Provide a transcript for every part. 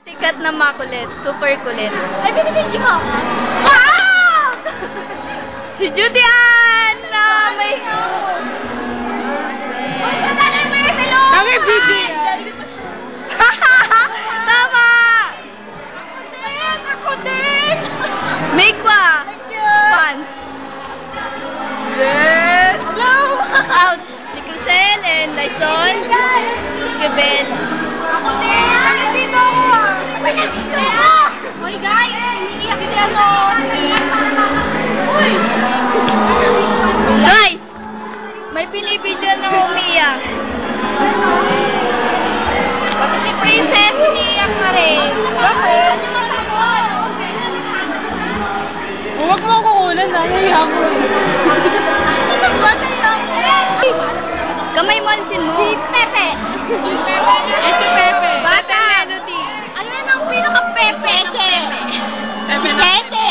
Sikat na makulit. Super kulit. Ay, binibidyo mo ako. Wow! Si Judy Ann na may... Uy, sa nanay mo yung hello! Ang ibigay. Tama! Ako din! Make pa! Pants. Yes! Hello! Ouch! Si Crisel and Lysol. Esquivel. Ako din! Ako dito! Ako dito! Uy, guys! Iniiyak si ano? Uy! Guys! May binibidyo na umiiyak. Pati si Princess, iniiyak na rin. Bakit? Huwag mo ako kunan, nangyayak mo. Ba't naiyak mo? Kamay mo, alisin mo. Si Pepe. Si Pepe. Eh, si Pepe. Bata. Melody. Ano yan ang pinaka-Pepe? Pepe. Pepe na. Cheche.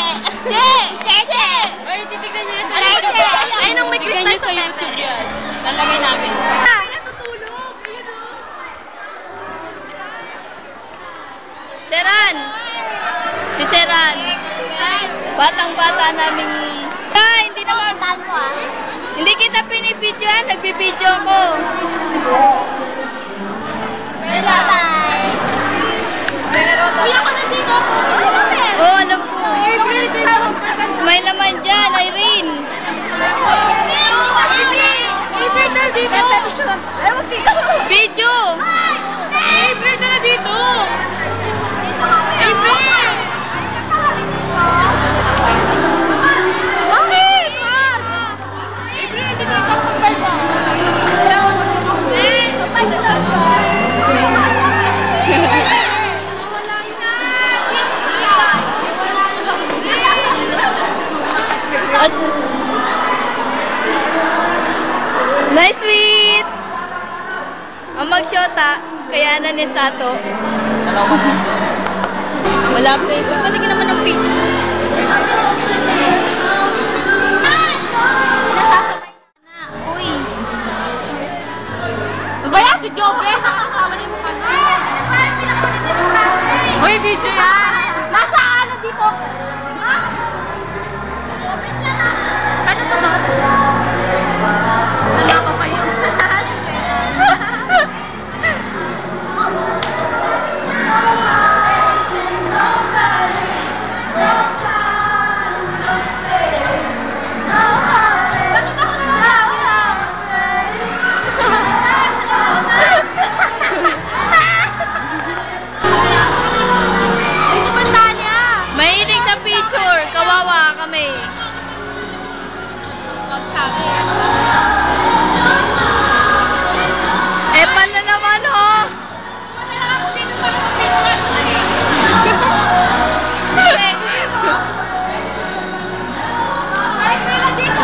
Cheche. Ay, titignan niyo sa Cheche. Ayun ang may Tignan kristal niyo sa sa Pepe. YouTube yan. Lalagay namin. Natutulog. Seran. Si Seran. Batang-bata naming... Ay, hindi naman. Hindi kita pinipidyoan, nagbibidyo ko. Bye-bye. Uy, ako na dito ako. Oh, alam ko. May laman dyan, Irene. Video. April na dito. April. Bakit? April, hindi ka kapagpay pa. At nice sweet! Ang magsyota, kaya na ni Sato. Wala pa iba. Talagyan naman ng picture. Uy! Baya si Jobe! Nakasama niyo mo kami. Uy, video yan! Nasa ano dito? Ano to to? Wala ko pa yun. Mahilig sa picture. Kawawa kami. Epan na naman, ho!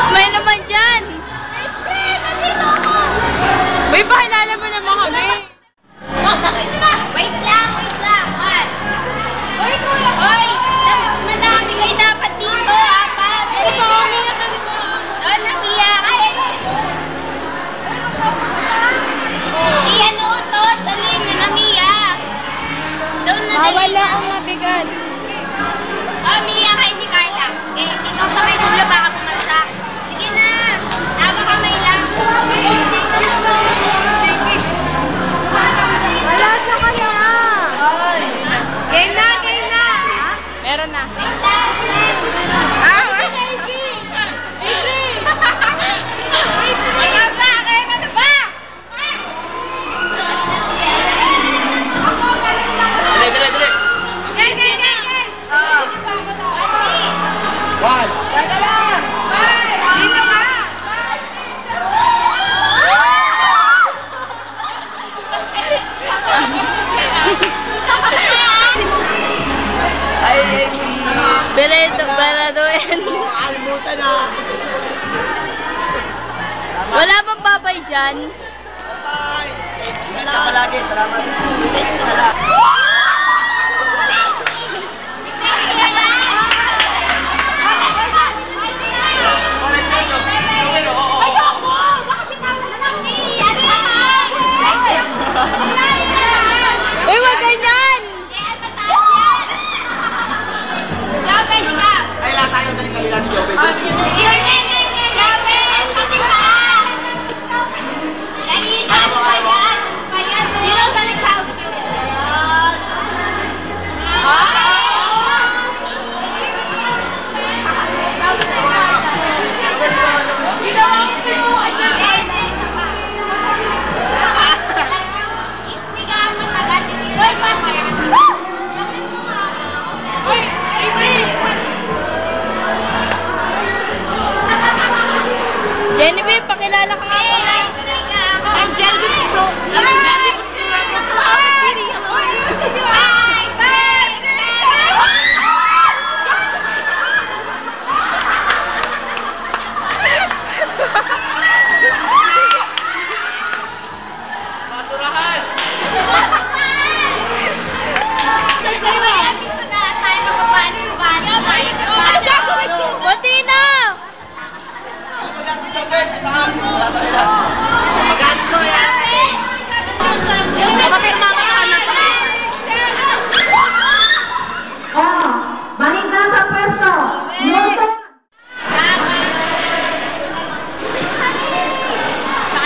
Smile naman dyan! May pakilala mo naman kami. Wait lang. Hoy, kulang. Hoy, madami kayo dapat dito, apat. Doon, nahiya ka eh. Di ano to, sa linya, namiya. Doon na Bawal dali na na. ang mabigat. Oh, Mia kay ni Carla. Eh, dito sa may dulo baka bumagsak. Sige na. Tama kamay lang. Wala sa kanya. Game na. Meron na. Wait lang. Kaya ba? Kaya ka na ba? Dali. Gang. One. Teka lang. Dito ka. Ay, Baladoin. Alimutan na. Wala bang babay dyan? Bye. Ingat ka palagi. Salamat. Thank you sa lahat. Uy, wag ganyan! Mag-gusto yan. Nakapirma ka sa anak ko. Oh, balik na sa pwesto. Luto.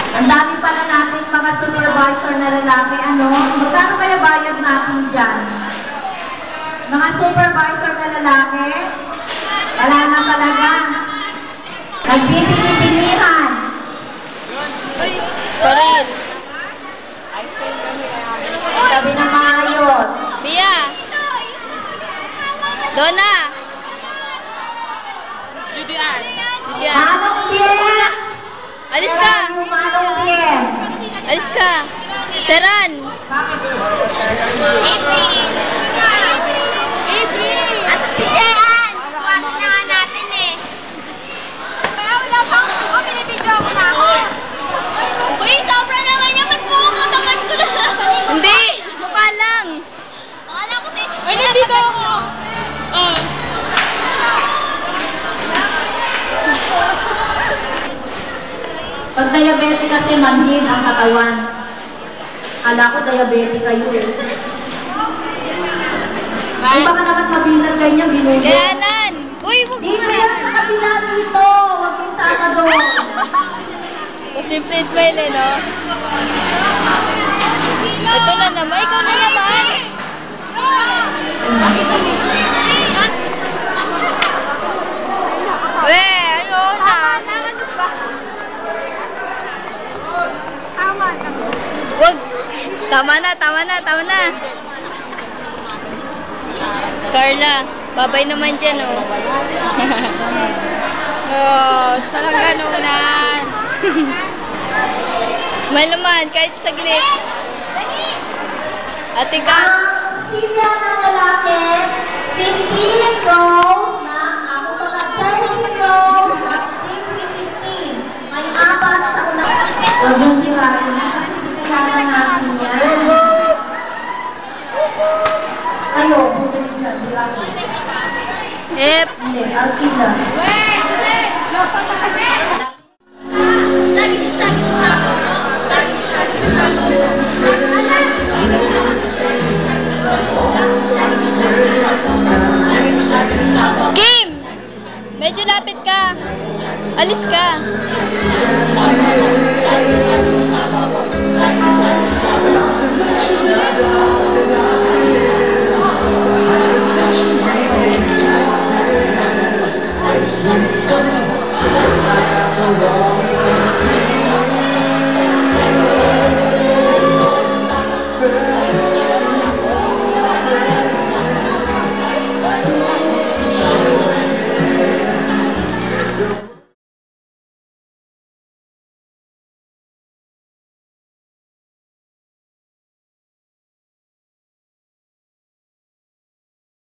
Ang dami pala natin mga supervisor na lalaki. Ano? Magkano kaya bayad natin dyan? Mga supervisor na lalaki? Wala na talaga. Nagpipinipinihan. Sorry. Sabi na maayos. Mia. Donna. Judian. Manong Bien! Alis ka. Manong Bien! Alis ka. Teran. April! Ato si Jehan! Kuwasin na nga natin eh. Kaya wala pang binibidyo ako na ako. Uy, sobra naman yan. Ba't mo ako? Tamad ko na. Hindi. Mukha lang. Akala ko si... Ay, nandito ako. Oh. Pag diabetic kasi manhin ang katawan. Kala ko diabetic kayo eh. Ay, baka naman mabilang ganyan, binugo. Gayanan. Uy, wag Di mo na yan sa kabila dito. Huwag yung sama doon. Simple smile eh, no? Ito na naman. Ikaw na naman. We, ayun na. Wag. Tama na, tama na, tama na. Carla, babay naman dyan, oh. Oh, sarang ganunan. Smile naman, kahit saglit. Ate ka. Ang silya ng lalaki, 15 rows na ako mga 30 rows na 15. May apat sa ulang. Huwag yung sirain na kasi kailangan natin yan. Ayo, bumilis na sirain. Eps. Hindi, Alcina. Kim! Medyo lapit ka. Alis ka.